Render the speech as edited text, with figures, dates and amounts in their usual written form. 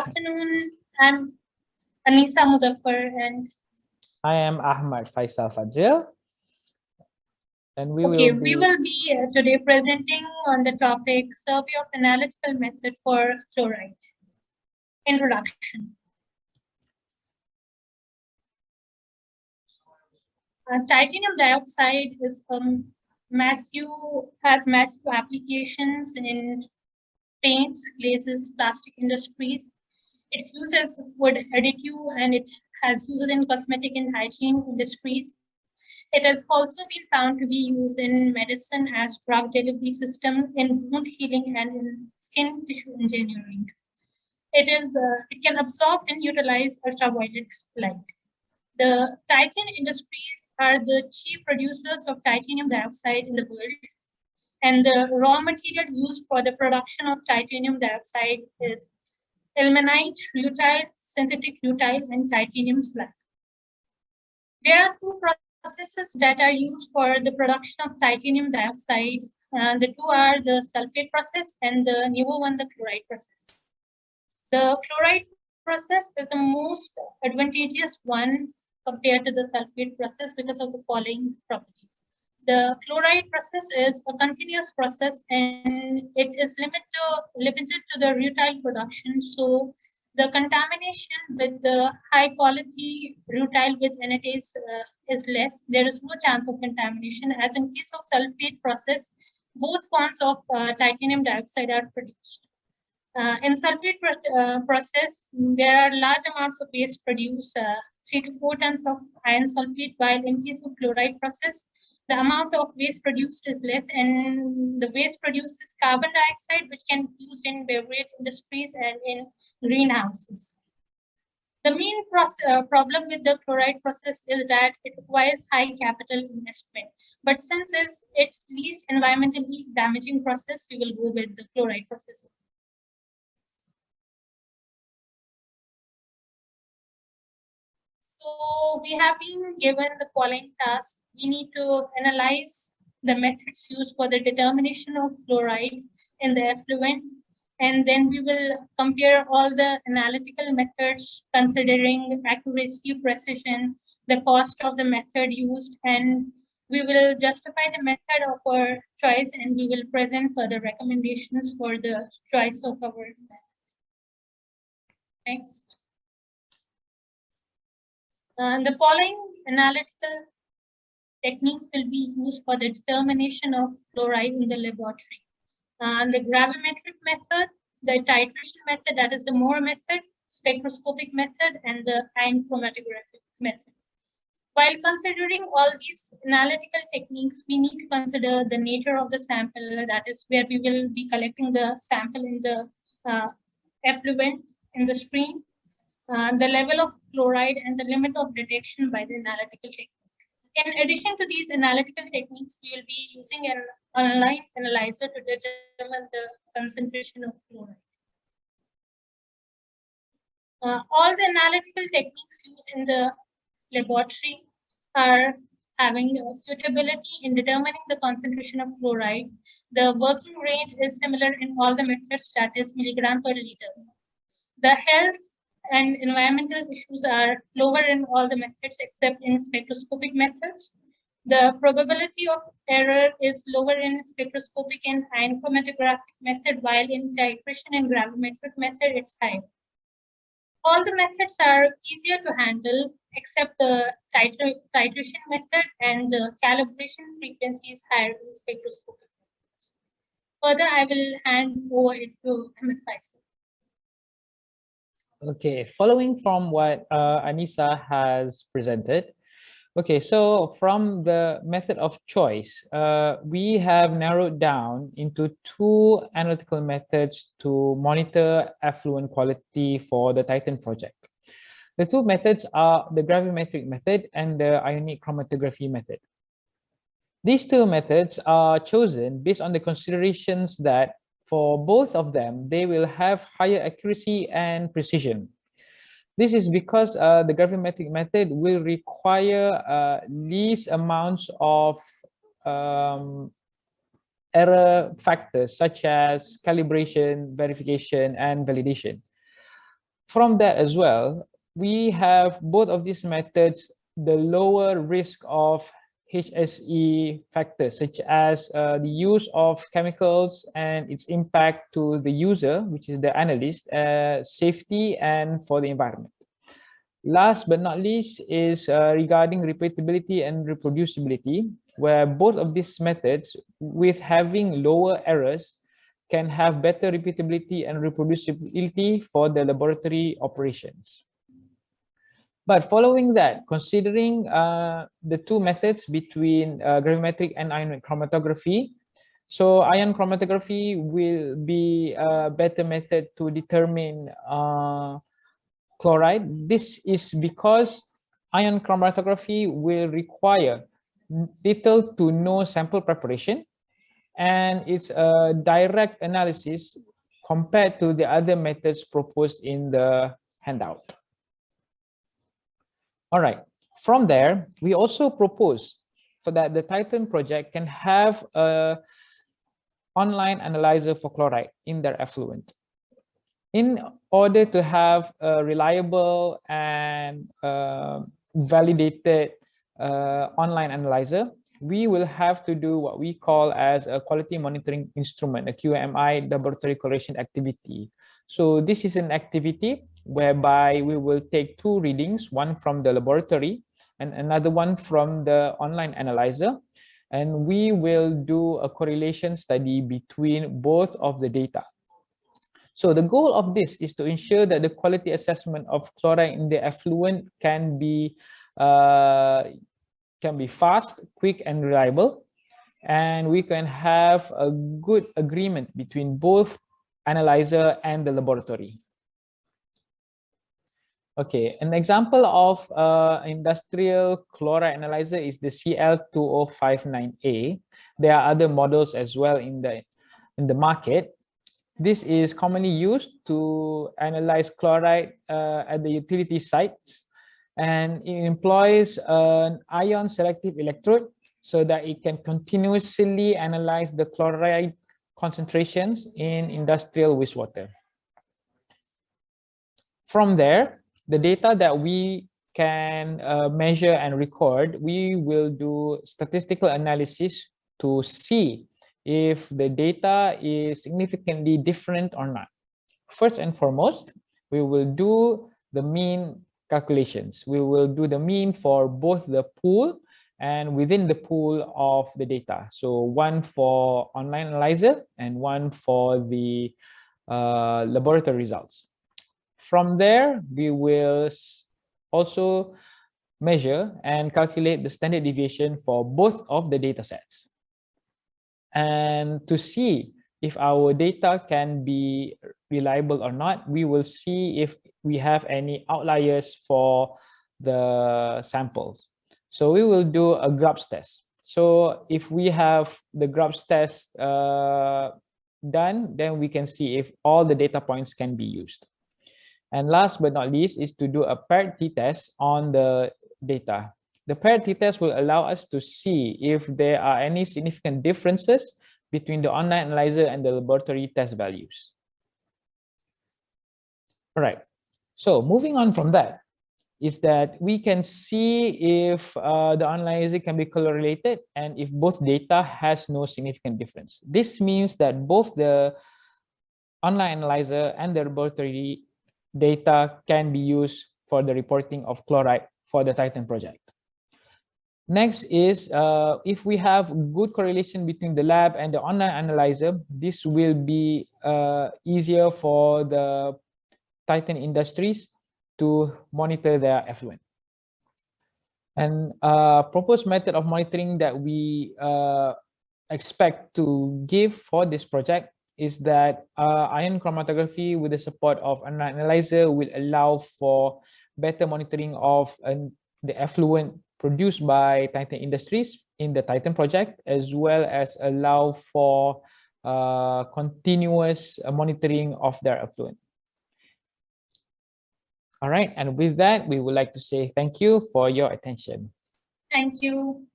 afternoon. I'm Anisa Muzaffar, and I am Ahmad Faisal Fadzil. And we we will be will be today presenting on the topic Survey of Analytical Method for Chloride. Introduction. Titanium dioxide is has massive applications in paints, glazes, plastic industries. It's used as food additive, and it has uses in cosmetic and hygiene industries. It has also been found to be used in medicine as drug delivery system, in wound healing, and in skin tissue engineering. It can absorb and utilize ultraviolet light. The Titan industries are the chief producers of titanium dioxide in the world, and the raw material used for the production of titanium dioxide is ilmenite, rutile, synthetic rutile, and titanium slag. There are two processes that are used for the production of titanium dioxide. The two are the sulfate process and the newer one, the chloride process. The chloride process is the most advantageous one compared to the sulfate process because of the following properties. The chloride process is a continuous process, and it is limited to the rutile production. So the contamination with the high quality rutile with anatase is less. There is no chance of contamination, as in case of sulfate process, both forms of titanium dioxide are produced. In sulfate process, there are large amounts of waste produced, 3 to 4 tons of iron sulfate, while in case of chloride process, the amount of waste produced is less, and the waste produced is carbon dioxide, which can be used in beverage industries and in greenhouses. The main problem with the chloride process is that it requires high capital investment. But since it's least environmentally damaging process, we will go with the chloride process. So we have been given the following task. We need to analyze the methods used for the determination of chloride in the effluent, and then we will compare all the analytical methods considering accuracy, precision, the cost of the method used, and we will justify the method of our choice, and we will present further recommendations for the choice of our method. Next. The following analytical techniques will be used for the determination of chloride in the laboratory. The gravimetric method, the titration method, that is the Moore method, spectroscopic method, and the ion chromatographic method. While considering all these analytical techniques, we need to consider the nature of the sample, that is where we will be collecting the sample in the effluent in the stream. The level of chloride, and the limit of detection by the analytical technique. In addition to these analytical techniques, we will be using an online analyzer to determine the concentration of chloride. All the analytical techniques used in the laboratory are having suitability in determining the concentration of chloride. The working range is similar in all the methods, that is milligram per liter. The health and environmental issues are lower in all the methods except in spectroscopic methods. The probability of error is lower in spectroscopic and ion chromatographic method, while in titration and gravimetric method, it's higher. All the methods are easier to handle except the titration method, and the calibration frequency is higher in spectroscopic methods. Further, I will hand over it to Ahmed Faisal. okay. Following from what Anisa has presented. Okay, so from the method of choice, we have narrowed down into 2 analytical methods to monitor effluent quality for the Titan project. The 2 methods are the gravimetric method and the ionic chromatography method. These 2 methods are chosen based on the considerations that for both of them, they will have higher accuracy and precision. This is because the gravimetric method will require least amounts of error factors such as calibration, verification, and validation. from that as well, we have both of these methods, the lower risk of HSE factors, such as the use of chemicals and its impact to the user, which is the analyst, safety, and for the environment. Last but not least is regarding repeatability and reproducibility, where both of these methods, with having lower errors, can have better repeatability and reproducibility for the laboratory operations. But following that, considering the two methods between gravimetric and ion chromatography, so ion chromatography will be a better method to determine chloride. This is because ion chromatography will require little to no sample preparation, and it's a direct analysis compared to the other methods proposed in the handout. All right, from there, we also propose for that the Titan project can have a online analyzer for chloride in their effluent. In order to have a reliable and validated online analyzer, we will have to do what we call as a quality monitoring instrument, a QMI laboratory correlation activity. So this is an activity whereby we will take two readings, one from the laboratory and another one from the online analyzer, and we will do a correlation study between both of the data. So the goal of this is to ensure that the quality assessment of chloride in the effluent can be fast, quick, and reliable, and we can have a good agreement between both analyzer and the laboratory. Okay, an example of industrial chloride analyzer is the CL2059A. There are other models as well in the market. This is commonly used to analyze chloride at the utility sites, and it employs an ion selective electrode so that it can continuously analyze the chloride concentrations in industrial wastewater. From there, the data that we can measure and record, we will do statistical analysis to see if the data is significantly different or not. First and foremost, we will do the mean calculations. We will do the mean for both the pool and within the pool of the data. So one for online analyzer and one for the laboratory results. From there, we will also measure and calculate the standard deviation for both of the data sets. And to see if our data can be reliable or not, we will see if we have any outliers for the samples. So we will do a Grubbs test. So if we have the Grubbs test done, then we can see if all the data points can be used. And last but not least is to do a paired t-test on the data. The paired t-test will allow us to see if there are any significant differences between the online analyzer and the laboratory test values. All right, so moving on from that is that we can see if the analyzer can be correlated and if both data has no significant difference. This means that both the online analyzer and the laboratory data can be used for the reporting of chloride for the Titan project. Next is if we have good correlation between the lab and the online analyzer, this will be easier for the Titan industries to monitor their effluent. And proposed method of monitoring that we expect to give for this project is that ion chromatography with the support of an analyzer will allow for better monitoring of the effluent produced by Titan Industries in the Titan project, as well as allow for continuous monitoring of their effluent. All right, and with that, we would like to say thank you for your attention. Thank you.